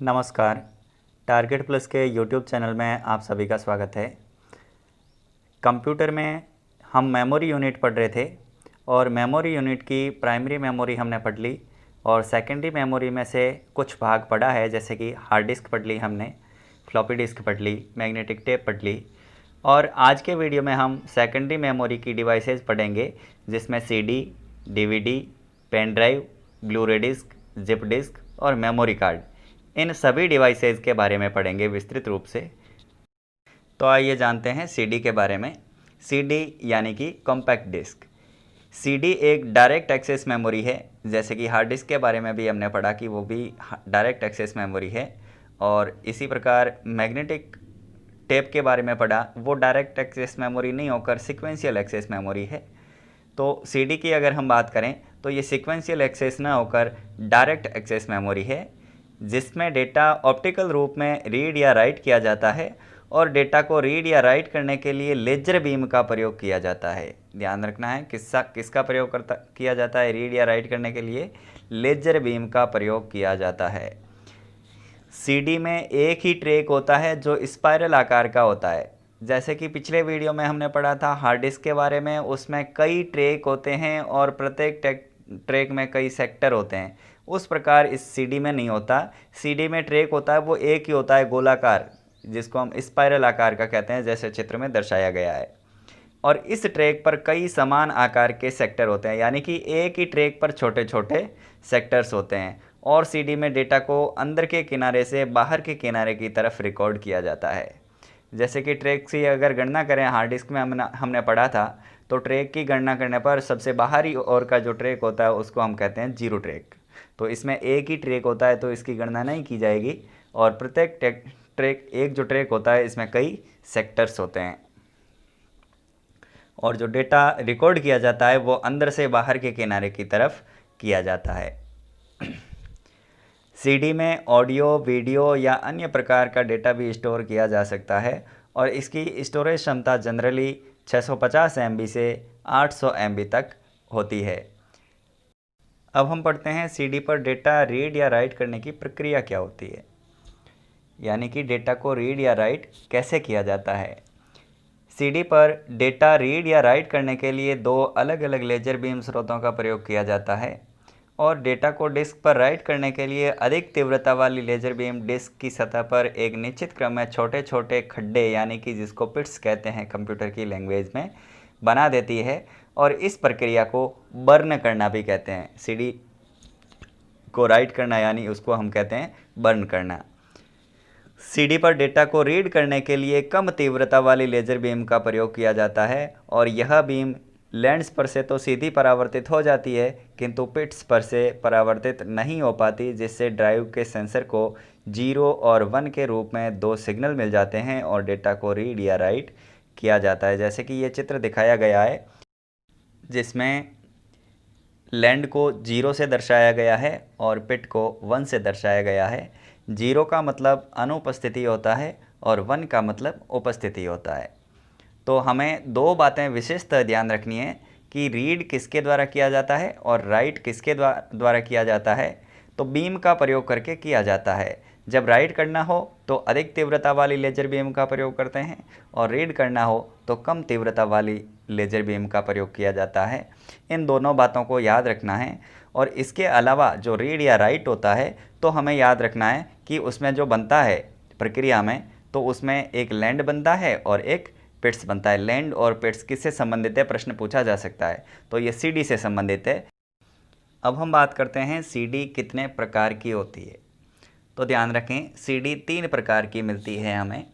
नमस्कार। Target plus के YouTube channel में आप सभी का स्वागत है। कंप्यूटर में हम मेमोरी यूनिट पढ़ रहे थे और मेमोरी यूनिट की प्राइमरी मेमोरी हमने पढ़ ली और सेकेंडरी मेमोरी में से कुछ भाग पढ़ा है, जैसे कि हार्ड डिस्क पढ़ ली हमने, फ्लॉपी डिस्क पढ़ ली, मैग्नेटिक टेप पढ़ ली। और आज के वीडियो में हम सेकेंडरी मेमोरी की डिवाइसेस पढ़ेंगे, जिसमें CD, DVD, pen drive, blu ray disc, zip disc और मेमोरी कार्ड, इन सभी डिवाइसेस के बारे में पढ़ेंगे विस्तृत रूप से। तो आइए जानते हैं सीडी के बारे में। सीडी यानी कि कॉम्पैक्ट डिस्क। सीडी एक डायरेक्ट एक्सेस मेमोरी है, जैसे कि हार्ड डिस्क के बारे में भी हमने पढ़ा कि वो भी डायरेक्ट एक्सेस मेमोरी है। और इसी प्रकार मैग्नेटिक टेप के बारे में पढ़ा, वो डायरेक्ट एक्सेस मेमोरी नहीं होकर सीक्वेंशियल एक्सेस मेमोरी है। तो सीडी की अगर हम बात करें तो ये सीक्वेंशियल एक्सेस ना होकर डायरेक्ट एक्सेस मेमोरी है, जिसमें डेटा ऑप्टिकल रूप में रीड या राइट किया जाता है और डेटा को रीड या राइट करने के लिए लेजर बीम का प्रयोग किया जाता है। ध्यान रखना है किसका प्रयोग किया जाता है रीड या राइट करने के लिए? लेजर बीम का प्रयोग किया जाता है। सीडी में एक ही ट्रैक होता है जो स्पाइरल आकार का होता है। जैसे कि पिछले वीडियो में हमने पढ़ा था हार्ड डिस्क के बारे में, उसमें कई ट्रैक होते हैं और प्रत्येक ट्रैक में कई सेक्टर होते हैं। उस प्रकार इस सीडी में नहीं होता। सीडी में ट्रैक होता है वो एक ही होता है, गोलाकार, जिसको हम स्पाइरल आकार का कहते हैं, जैसे चित्र में दर्शाया गया है। और इस ट्रैक पर कई समान आकार के सेक्टर होते हैं, यानी कि एक ही ट्रैक पर छोटे छोटे सेक्टर्स होते हैं। और सीडी में डेटा को अंदर के किनारे से बाहर के किनारे की तरफ रिकॉर्ड किया जाता है। जैसे कि ट्रैक की अगर गणना करें, हार्ड डिस्क में हमने पढ़ा था, तो ट्रैक की गणना करने पर सबसे बाहरी ओर का जो ट्रैक होता है उसको हम कहते हैं जीरो ट्रैक। तो इसमें एक ही ट्रैक होता है तो इसकी गणना नहीं की जाएगी। और प्रत्येक ट्रैक, एक जो ट्रैक होता है इसमें कई सेक्टर्स होते हैं। और जो डेटा रिकॉर्ड किया जाता है वो अंदर से बाहर के किनारे की तरफ किया जाता है। सीडी में ऑडियो, वीडियो या अन्य प्रकार का डेटा भी स्टोर किया जा सकता है और इसकी स्टोरेज क्षमता जनरली 650 MB से 800 MB तक होती है। अब हम पढ़ते हैं सीडी पर डेटा रीड या राइट करने की प्रक्रिया क्या होती है, यानी कि डेटा को रीड या राइट कैसे किया जाता है। सीडी पर डेटा रीड या राइट करने के लिए दो अलग अलग लेजर बीम स्रोतों का प्रयोग किया जाता है और डेटा को डिस्क पर राइट करने के लिए अधिक तीव्रता वाली लेजर बीम डिस्क की सतह पर एक निश्चित क्रम में छोटे छोटे खड्डे, यानी कि जिसको पिट्स कहते हैं कंप्यूटर की लैंग्वेज में, बना देती है। और इस प्रक्रिया को बर्न करना भी कहते हैं। सीडी को राइट करना यानी उसको हम कहते हैं बर्न करना। सीडी पर डेटा को रीड करने के लिए कम तीव्रता वाली लेजर बीम का प्रयोग किया जाता है और यह बीम लेंस पर से तो सीधी परावर्तित हो जाती है, किंतु पिट्स पर से परावर्तित नहीं हो पाती, जिससे ड्राइव के सेंसर को 0 और 1 के रूप में दो सिग्नल मिल जाते हैं और डेटा को रीड या राइट किया जाता है। जैसे कि ये चित्र दिखाया गया है, जिसमें लैंड को 0 से दर्शाया गया है और पिट को 1 से दर्शाया गया है। 0 का मतलब अनुपस्थिति होता है और 1 का मतलब उपस्थिति होता है। तो हमें दो बातें विशेषतः ध्यान रखनी है कि रीड किसके द्वारा किया जाता है और राइट किसके द्वारा किया जाता है। तो बीम का प्रयोग करके किया जाता है। जब राइट करना हो तो अधिक तीव्रता वाली लेजर बीम का प्रयोग करते हैं और रीड करना हो तो कम तीव्रता वाली लेजर बीम का प्रयोग किया जाता है। इन दोनों बातों को याद रखना है। और इसके अलावा जो रीड या राइट होता है तो हमें याद रखना है कि उसमें जो बनता है प्रक्रिया में, तो उसमें एक लैंड बनता है और एक पिट्स बनता है। लैंड और पिट्स किससे संबंधित है, प्रश्न पूछा जा सकता है, तो ये सीडी से संबंधित है। अब हम बात करते हैं सीडी कितने प्रकार की होती है। तो ध्यान रखें, सीडी 3 प्रकार की मिलती है हमें।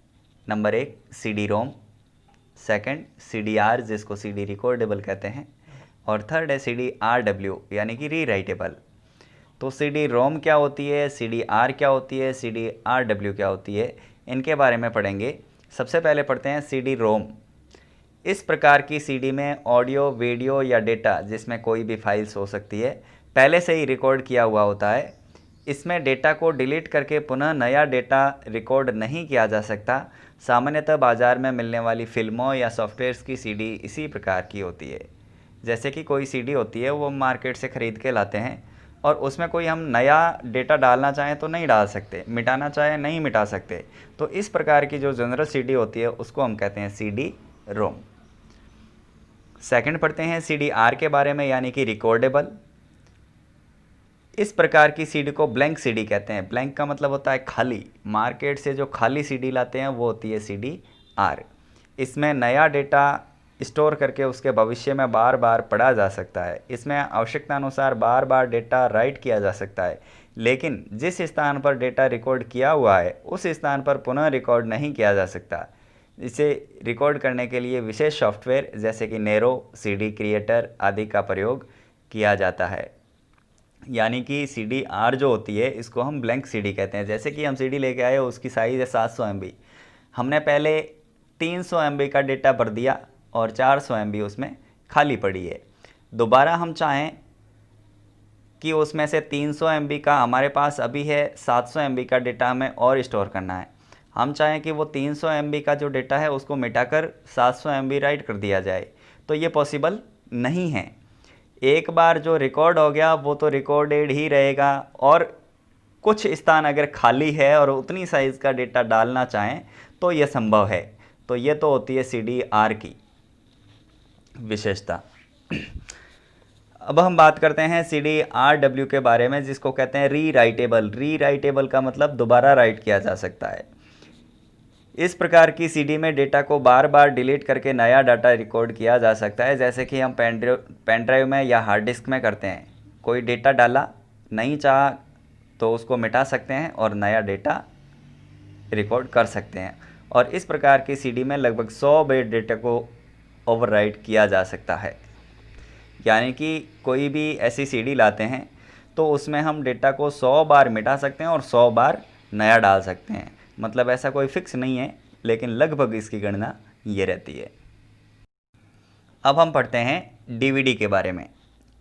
Number 1 CD ROM, second CD are, जिसको सीडी रिकॉर्डेबल कहते हैं, और थर्ड है सीडी आरडब्ल्यू, यानी कि रीराइटेबल। तो सीडी रोम क्या होती है, सीडी आर क्या होती है, सीडी आरडब्ल्यू क्या होती है, इनके बारे में पढ़ेंगे। सबसे पहले पढ़ते हैं सीडी रोम। इस प्रकार की सीडी में ऑडियो, वीडियो या डेटा, जिसमें कोई भी फाइल्स हो सकती है, पहले से ही रिकॉर्ड किया हुआ होता है। इसमें डेटा को डिलीट करके पुनः नया डेटा रिकॉर्ड नहीं किया जा सकता। सामान्यतः बाज़ार में मिलने वाली फिल्मों या सॉफ्टवेयर्स की सीडी इसी प्रकार की होती है। जैसे कि कोई सीडी होती है वो मार्केट से ख़रीद के लाते हैं, और उसमें कोई हम नया डेटा डालना चाहें तो नहीं डाल सकते, मिटाना चाहें नहीं मिटा सकते। तो इस प्रकार की जो जनरल सीडी होती है उसको हम कहते हैं सीडी रोम। सेकंड पढ़ते हैं सीडी आर के बारे में, यानी कि रिकॉर्डेबल। इस प्रकार की सीडी को ब्लैंक सीडी कहते हैं। ब्लैंक का मतलब होता है खाली। मार्केट से जो खाली सीडी लाते हैं वो होती है सीडी आर। इसमें नया डेटा स्टोर करके उसके भविष्य में बार बार पढ़ा जा सकता है। इसमें आवश्यकता अनुसार बार बार डेटा राइट किया जा सकता है, लेकिन जिस स्थान पर डेटा रिकॉर्ड किया हुआ है उस स्थान पर पुनः रिकॉर्ड नहीं किया जा सकता। इसे रिकॉर्ड करने के लिए विशेष सॉफ्टवेयर जैसे कि नेरो, सीडी क्रिएटर आदि का प्रयोग किया जाता है। यानी कि सीडी आर जो होती है इसको हम ब्लैंक सीडी कहते हैं। जैसे कि हम सीडी लेके आए, उसकी साइज़ है 700 MB। हमने पहले 300 MB का डेटा भर दिया और 400 MB उसमें खाली पड़ी है। दोबारा हम चाहें कि उसमें से 300 MB का हमारे पास अभी है, 700 MB का डेटा हमें और स्टोर करना है। हम चाहें कि वो 300 MB का जो डेटा है उसको मिटाकर 700 MB राइट कर दिया जाए, तो ये पॉसिबल नहीं है। एक बार जो रिकॉर्ड हो गया वो तो रिकॉर्डेड ही रहेगा, और कुछ स्थान अगर खाली है और उतनी साइज़ का डेटा डालना चाहें तो ये संभव है। तो ये तो होती है सीडी आर की विशेषता। अब हम बात करते हैं सीडी आर डब्ल्यू के बारे में, जिसको कहते हैं रीराइटेबल। रीराइटेबल का मतलब दोबारा राइट किया जा सकता है। इस प्रकार की सीडी में डेटा को बार बार डिलीट करके नया डाटा रिकॉर्ड किया जा सकता है, जैसे कि हम पेन ड्राइव में या हार्ड डिस्क में करते हैं। कोई डेटा डाला, नहीं चाहा तो उसको मिटा सकते हैं और नया डेटा रिकॉर्ड कर सकते हैं। और इस प्रकार की सीडी में लगभग 100 बार डेटा को ओवरराइट किया जा सकता है। यानी कि कोई भी ऐसी सीडी लाते हैं तो उसमें हम डेटा को 100 बार मिटा सकते हैं और 100 बार नया डाल सकते हैं। मतलब ऐसा कोई फिक्स नहीं है, लेकिन लगभग इसकी गणना ये रहती है। अब हम पढ़ते हैं डीवीडी के बारे में।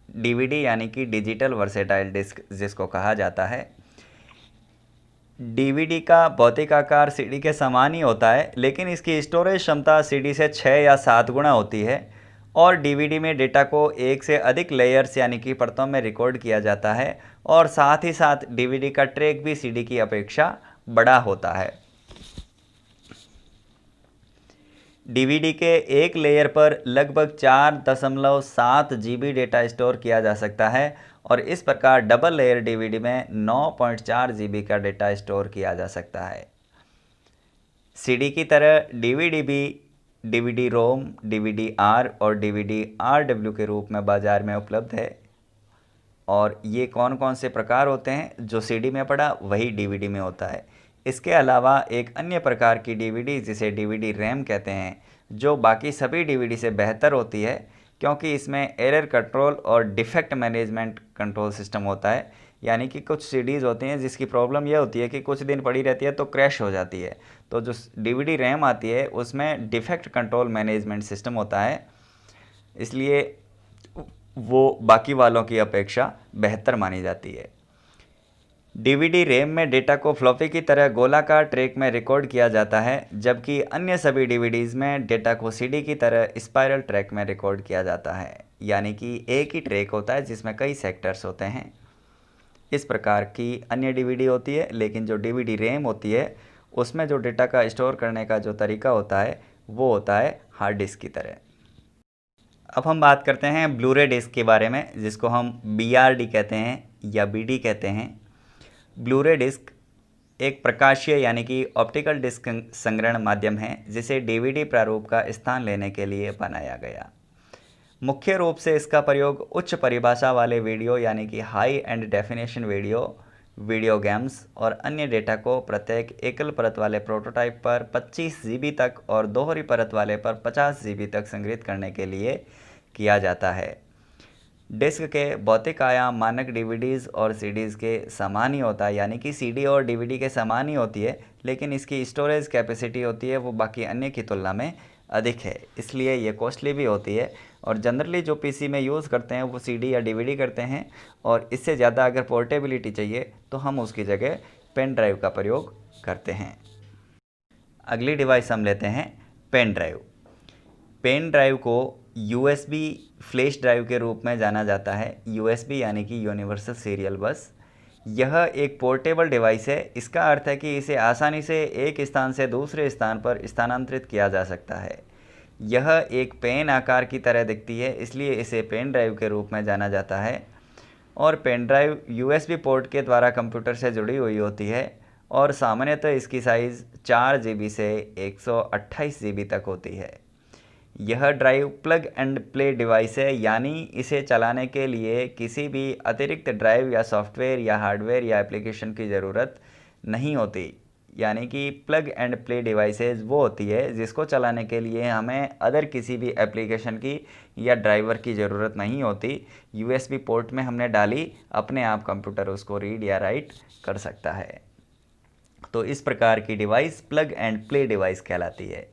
डीवीडी यानी कि डिजिटल वर्सेटाइल डिस्क जिसको कहा जाता है। डीवीडी का भौतिक आकार सीडी के समान ही होता है, लेकिन इसकी स्टोरेज क्षमता सीडी से 6 या 7 गुना होती है। और डीवीडी में डेटा को एक से अधिक लेयर्स यानी कि परतों में रिकॉर्ड किया जाता है, और साथ ही साथ डीवीडी का ट्रैक भी सीडी की अपेक्षा बड़ा होता है। डीवीडी के एक लेयर पर लगभग 4.7 GB डेटा स्टोर किया जा सकता है, और इस प्रकार डबल लेयर डीवीडी में 9.4 GB का डेटा स्टोर किया जा सकता है। सीडी की तरह डीवीडी भी डीवीडी रोम, डीवीडी आर और डीवीडी आरडब्ल्यू के रूप में बाज़ार में उपलब्ध है। और ये कौन कौन से प्रकार होते हैं? जो सीडी में पड़ा वही डीवीडी में होता है। इसके अलावा एक अन्य प्रकार की डीवीडी जिसे डीवीडी रैम कहते हैं, जो बाकी सभी डीवीडी से बेहतर होती है, क्योंकि इसमें एरर कंट्रोल और डिफेक्ट मैनेजमेंट कंट्रोल सिस्टम होता है। यानी कि कुछ सीडीज़ होती हैं जिसकी प्रॉब्लम यह होती है कि कुछ दिन पड़ी रहती है तो क्रैश हो जाती है। तो जो डीवीडी रैम आती है उसमें डिफेक्ट कंट्रोल मैनेजमेंट सिस्टम होता है, इसलिए वो बाकी वालों की अपेक्षा बेहतर मानी जाती है। डीवीडी रैम में डेटा को फ्लॉपी की तरह गोलाकार ट्रैक में रिकॉर्ड किया जाता है, जबकि अन्य सभी डीवीडीज़ में डेटा को सीडी की तरह स्पाइरल ट्रैक में रिकॉर्ड किया जाता है। यानी कि एक ही ट्रैक होता है जिसमें कई सेक्टर्स होते हैं। इस प्रकार की अन्य डीवीडी होती है, लेकिन जो डीवीडी रैम होती है उसमें जो डेटा का स्टोर करने का जो तरीका होता है वो होता है हार्ड डिस्क की तरह। अब हम बात करते हैं ब्लूरे डिस्क के बारे में, जिसको हम बीआरडी कहते हैं या बीडी कहते हैं। ब्लूरे डिस्क एक प्रकाशीय यानी कि ऑप्टिकल डिस्क संग्रहण माध्यम है, जिसे डीवीडी प्रारूप का स्थान लेने के लिए बनाया गया। मुख्य रूप से इसका प्रयोग उच्च परिभाषा वाले वीडियो यानी कि high and definition video games और अन्य डेटा को प्रत्येक एकल परत वाले प्रोटोटाइप पर 25 GB तक और दोहरी परत वाले पर 50 GB तक संग्रहित करने के लिए किया जाता है। डिस्क के भौतिक आयाम मानक डीवीडीज़ और सीडीज़ के समान ही होता है, यानी कि सीडी और डीवीडी के समान ही होती है, लेकिन इसकी स्टोरेज कैपेसिटी होती है वो बाकी अन्य की तुलना में अधिक है, इसलिए ये कॉस्टली भी होती है। और जनरली जो पीसी में यूज़ करते हैं वो सीडी या डीवीडी करते हैं, और इससे ज़्यादा अगर पोर्टेबिलिटी चाहिए तो हम उसकी जगह पेन ड्राइव का प्रयोग करते हैं। अगली डिवाइस हम लेते हैं पेन ड्राइव। पेन ड्राइव को यूएसबी फ्लैश ड्राइव के रूप में जाना जाता है। यूएसबी यानी कि यूनिवर्सल सीरियल बस। यह एक पोर्टेबल डिवाइस है। इसका अर्थ है कि इसे आसानी से एक स्थान से दूसरे स्थान पर स्थानांतरित किया जा सकता है। यह एक पेन आकार की तरह दिखती है, इसलिए इसे पेन ड्राइव के रूप में जाना जाता है। और पेन ड्राइव यूएसबी पोर्ट के द्वारा कंप्यूटर से जुड़ी हुई होती है और सामान्यतः इसकी साइज़ 4 GB से 128 GB तक होती है। यह drive plug and play device है, यानी इसे चलाने के लिए किसी भी अतिरिक्त ड्राइव या सॉफ्टवेयर या हार्डवेयर या एप्लीकेशन की ज़रूरत नहीं होती। यानी कि प्लग एंड प्ले डिवाइसेस वो होती है जिसको चलाने के लिए हमें अदर किसी भी एप्लीकेशन की या ड्राइवर की ज़रूरत नहीं होती। यूएसबी पोर्ट में हमने डाली, अपने आप कंप्यूटर उसको रीड या राइट कर सकता है। तो इस प्रकार की device plug and play device कहलाती है।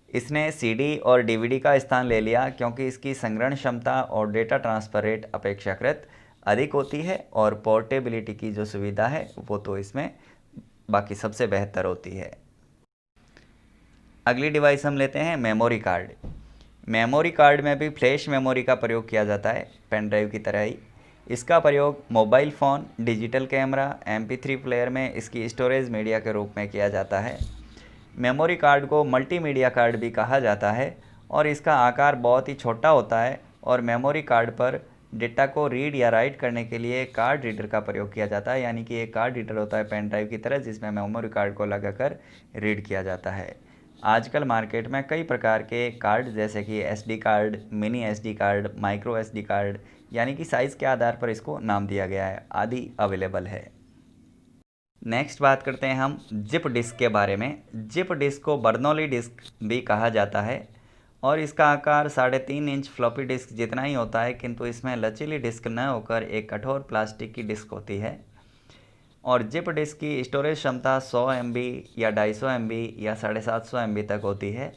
इसने सीडी और डीवीडी का स्थान ले लिया क्योंकि इसकी संग्रहण क्षमता और डेटा ट्रांसफ़र रेट अपेक्षाकृत अधिक होती है और पोर्टेबिलिटी की जो सुविधा है वो तो इसमें बाकी सबसे बेहतर होती है। अगली डिवाइस हम लेते हैं मेमोरी कार्ड। मेमोरी कार्ड में भी फ्लैश मेमोरी का प्रयोग किया जाता है, पेन ड्राइव की तरह ही। इसका प्रयोग mobile phone, digital camera, MP3 player में इसकी स्टोरेज मीडिया के रूप में किया जाता है। मेमोरी कार्ड को मल्टीमीडिया कार्ड भी कहा जाता है और इसका आकार बहुत ही छोटा होता है और मेमोरी कार्ड पर डेटा को रीड या राइट करने के लिए कार्ड रीडर का प्रयोग किया जाता है। यानी कि एक कार्ड रीडर होता है पेन ड्राइव की तरह, जिसमें मेमोरी कार्ड को लगाकर रीड किया जाता है। आजकल मार्केट में कई प्रकार के कार्ड जैसे कि SD card, mini SD card, micro SD card, यानी कि साइज़ के आधार पर इसको नाम दिया गया है, आदि अवेलेबल है। नेक्स्ट बात करते हैं हम जिप डिस्क के बारे में। जिप डिस्क को बर्नौली डिस्क भी कहा जाता है और इसका आकार 3.5 इंच फ्लॉपी डिस्क जितना ही होता है, किंतु इसमें लचीली डिस्क न होकर एक कठोर प्लास्टिक की डिस्क होती है। और जिप डिस्क की स्टोरेज क्षमता 100 MB या 250 MB या 750 MB तक होती है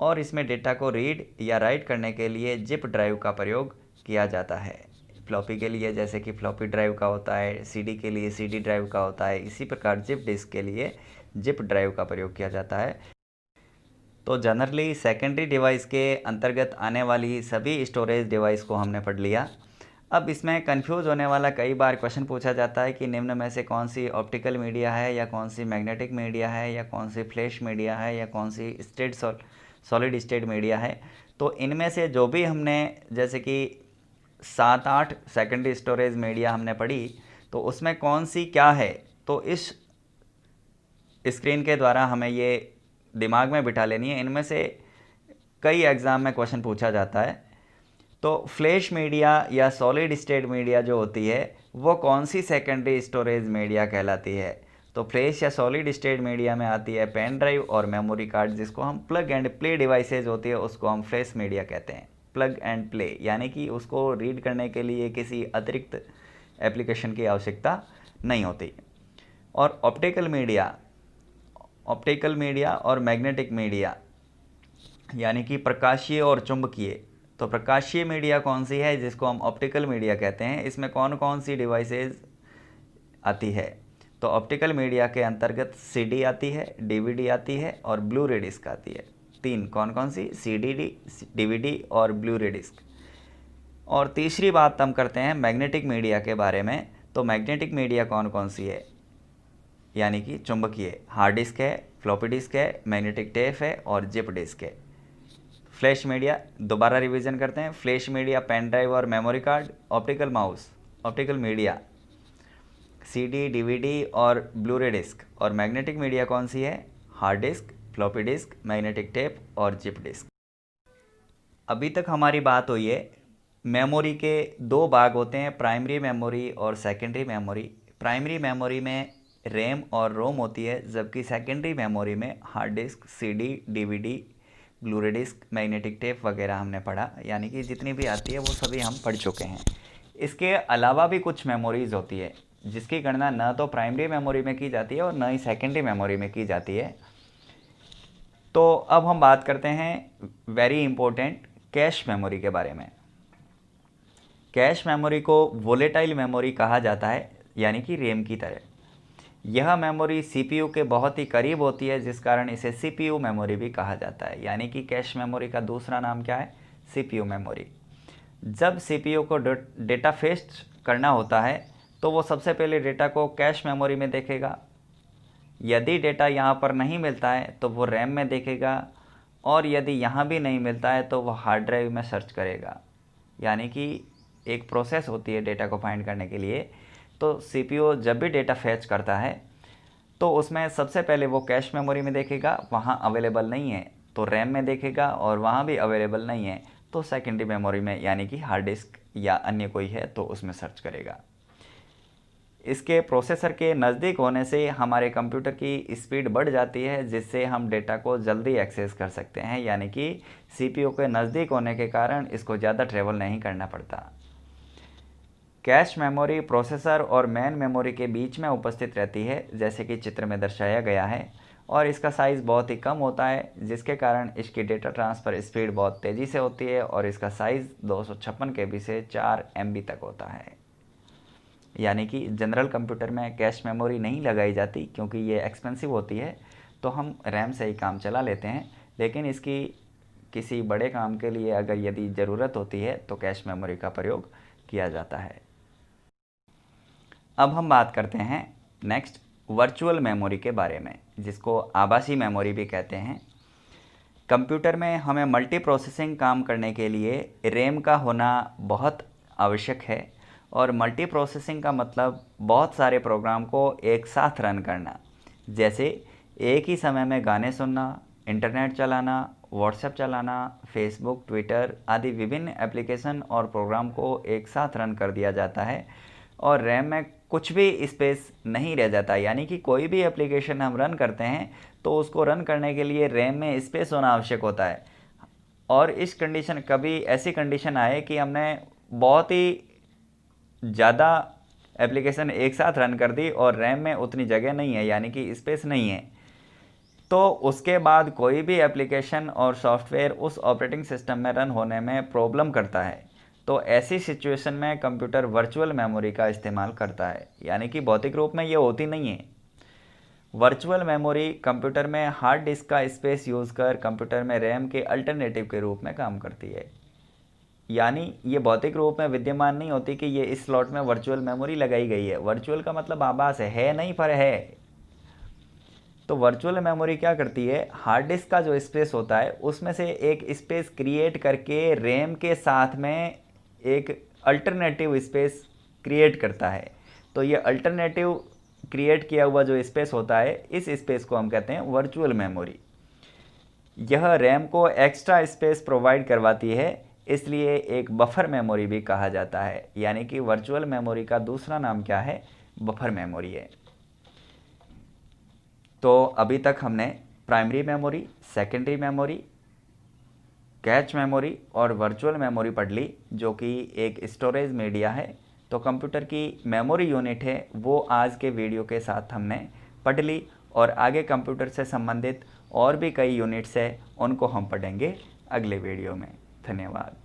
और इसमें डेटा को रीड या राइट करने के लिए जिप ड्राइव का प्रयोग किया जाता है। फ्लॉपी के लिए जैसे कि फ्लॉपी ड्राइव का होता है, CD के लिए CD ड्राइव का होता है, इसी प्रकार जिप डिस्क के लिए जिप ड्राइव का प्रयोग किया जाता है। तो जनरली सेकेंडरी डिवाइस के अंतर्गत आने वाली सभी स्टोरेज डिवाइस को हमने पढ़ लिया। अब इसमें कंफ्यूज होने वाला कई बार क्वेश्चन पूछा जाता है कि निम्न में से कौन सी ऑप्टिकल मीडिया है या कौन सी मैग्नेटिक मीडिया है या कौन सी फ्लैश मीडिया है या कौन सी सॉलिड स्टेट मीडिया है। तो इनमें से जो भी हमने जैसे कि 7-8 सेकेंडरी स्टोरेज मीडिया हमने पढ़ी, तो उसमें कौन सी क्या है, तो इस स्क्रीन के द्वारा हमें ये दिमाग में बिठा लेनी है। इनमें से कई एग्ज़ाम में क्वेश्चन पूछा जाता है। तो फ्लैश मीडिया या सॉलिड स्टेट मीडिया जो होती है वो कौन सी सेकेंडरी स्टोरेज मीडिया कहलाती है। तो फ्लैश या सॉलिड स्टेट मीडिया में आती है पेन ड्राइव और मेमोरी कार्ड, जिसको हम प्लग एंड प्ले डिवाइसेज होती है उसको हम फ्लैश मीडिया कहते हैं। प्लग एंड प्ले यानी कि उसको रीड करने के लिए किसी अतिरिक्त एप्लीकेशन की आवश्यकता नहीं होती। और ऑप्टिकल मीडिया और मैग्नेटिक मीडिया यानी कि प्रकाशीय और चुंबकीय। तो प्रकाशीय मीडिया कौन सी है जिसको हम ऑप्टिकल मीडिया कहते हैं, इसमें कौन कौन सी डिवाइसेज आती है। तो ऑप्टिकल मीडिया के अंतर्गत CD आती है, DVD आती है और ब्लू रे डिस्क आती है। तीन कौन कौन सी, CD, DVD और ब्लू रे डिस्क। और तीसरी बात हम करते हैं मैग्नेटिक मीडिया के बारे में। तो मैग्नेटिक मीडिया कौन कौन सी है, यानी कि चुंबकीय, हार्ड डिस्क है, फ्लॉपी डिस्क है, मैग्नेटिक टेप है और जिप डिस्क है। फ्लैश मीडिया दोबारा रिवीजन करते हैं। फ्लैश मीडिया पेन ड्राइव और memory card, optical media CD, DVD और ब्लू रे डिस्क। और मैग्नेटिक मीडिया कौन सी है, hard disk, floppy disk, magnetic tape और जिप डिस्क। अभी तक हमारी बात हुई है मेमोरी के दो भाग होते हैं, प्राइमरी मेमोरी और सेकेंडरी मेमोरी। प्राइमरी मेमोरी में रैम और रोम होती है, जबकि सेकेंडरी मेमोरी में hard disk, CD, DVD, blue ray disc, magnetic tape वगैरह हमने पढ़ा। यानी कि जितनी भी आती है वो सभी हम पढ़ चुके हैं। इसके अलावा भी कुछ मेमोरीज़ होती है जिसकी गणना न तो प्राइमरी मेमोरी में की जाती है और न ही सेकेंडरी मेमोरी में की जाती है। तो अब हम बात करते हैं वेरी इंपॉर्टेंट कैश मेमोरी के बारे में। कैश मेमोरी को वोलेटाइल मेमोरी कहा जाता है, यानी कि रैम की तरह। यह मेमोरी CPU के बहुत ही करीब होती है, जिस कारण इसे CPU मेमोरी भी कहा जाता है। यानी कि कैश मेमोरी का दूसरा नाम क्या है, सीपीयू मेमोरी। जब सीपीयू को डेटा फेच करना होता है तो वो सबसे पहले डेटा को कैश मेमोरी में देखेगा। यदि डेटा यहाँ पर नहीं मिलता है तो वो रैम में देखेगा, और यदि यहाँ भी नहीं मिलता है तो वो हार्ड ड्राइव में सर्च करेगा। यानी कि एक प्रोसेस होती है डेटा को फाइंड करने के लिए। तो सीपीयू जब भी डेटा फेच करता है तो उसमें सबसे पहले वो कैश मेमोरी में देखेगा, वहाँ अवेलेबल नहीं है तो रैम में देखेगा, और वहाँ भी अवेलेबल नहीं है तो सेकेंडरी मेमोरी में यानी कि हार्ड डिस्क या अन्य कोई है तो उसमें सर्च करेगा। इसके प्रोसेसर के नज़दीक होने से हमारे कंप्यूटर की स्पीड बढ़ जाती है, जिससे हम डेटा को जल्दी एक्सेस कर सकते हैं। यानी कि सीपीयू के नज़दीक होने के कारण इसको ज़्यादा ट्रैवल नहीं करना पड़ता। कैश मेमोरी प्रोसेसर और मेन मेमोरी के बीच में उपस्थित रहती है, जैसे कि चित्र में दर्शाया गया है, और इसका साइज़ बहुत ही कम होता है, जिसके कारण इसकी डेटा ट्रांसफ़र स्पीड बहुत तेज़ी से होती है, और इसका साइज़ 256 KB से 4 MB तक होता है। यानी कि जनरल कंप्यूटर में कैश मेमोरी नहीं लगाई जाती क्योंकि ये एक्सपेंसिव होती है, तो हम रैम से ही काम चला लेते हैं। लेकिन इसकी किसी बड़े काम के लिए अगर यदि ज़रूरत होती है तो कैश मेमोरी का प्रयोग किया जाता है। अब हम बात करते हैं नेक्स्ट वर्चुअल मेमोरी के बारे में, जिसको आभासी मेमोरी भी कहते हैं। कंप्यूटर में हमें मल्टी प्रोसेसिंग काम करने के लिए रैम का होना बहुत आवश्यक है, और मल्टी प्रोसेसिंग का मतलब बहुत सारे प्रोग्राम को एक साथ रन करना, जैसे एक ही समय में गाने सुनना, इंटरनेट चलाना, व्हाट्सएप चलाना, फेसबुक, ट्विटर आदि विभिन्न एप्लीकेशन और प्रोग्राम को एक साथ रन कर दिया जाता है, और रैम में कुछ भी स्पेस नहीं रह जाता। यानी कि कोई भी एप्लीकेशन हम रन करते हैं तो उसको रन करने के लिए रैम में स्पेस होना आवश्यक होता है। और इस कंडीशन कभी ऐसी कंडीशन आए कि हमने बहुत ही ज़्यादा एप्लीकेशन एक साथ रन कर दी और रैम में उतनी जगह नहीं है, यानी कि स्पेस नहीं है, तो उसके बाद कोई भी एप्लीकेशन और सॉफ्टवेयर उस ऑपरेटिंग सिस्टम में रन होने में प्रॉब्लम करता है। तो ऐसी सिचुएशन में कंप्यूटर वर्चुअल मेमोरी का इस्तेमाल करता है, यानी कि भौतिक रूप में ये होती नहीं है। वर्चुअल मेमोरी कंप्यूटर में हार्ड डिस्क का स्पेस यूज़ कर कंप्यूटर में रैम के अल्टरनेटिव के रूप में काम करती है। यानी ये भौतिक रूप में विद्यमान नहीं होती कि ये इस स्लॉट में वर्चुअल मेमोरी लगाई गई है। वर्चुअल का मतलब आभास है नहीं पर है। तो वर्चुअल मेमोरी क्या करती है, हार्ड डिस्क का जो स्पेस होता है उसमें से एक स्पेस क्रिएट करके रैम के साथ में एक अल्टरनेटिव स्पेस क्रिएट करता है। तो ये अल्टरनेटिव क्रिएट किया हुआ जो स्पेस होता है, इस स्पेस को हम कहते हैं वर्चुअल मेमोरी। यह रैम को एक्स्ट्रा स्पेस प्रोवाइड करवाती है, इसलिए एक बफर मेमोरी भी कहा जाता है। यानी कि वर्चुअल मेमोरी का दूसरा नाम क्या है, बफर मेमोरी है। तो अभी तक हमने primary memory, secondary memory, cache memory और वर्चुअल मेमोरी पढ़ ली, जो कि एक स्टोरेज मीडिया है। तो कंप्यूटर की मेमोरी यूनिट है वो आज के वीडियो के साथ हमने पढ़ ली, और आगे कंप्यूटर से संबंधित और भी कई यूनिट्स है उनको हम पढ़ेंगे अगले वीडियो में। धन्यवाद।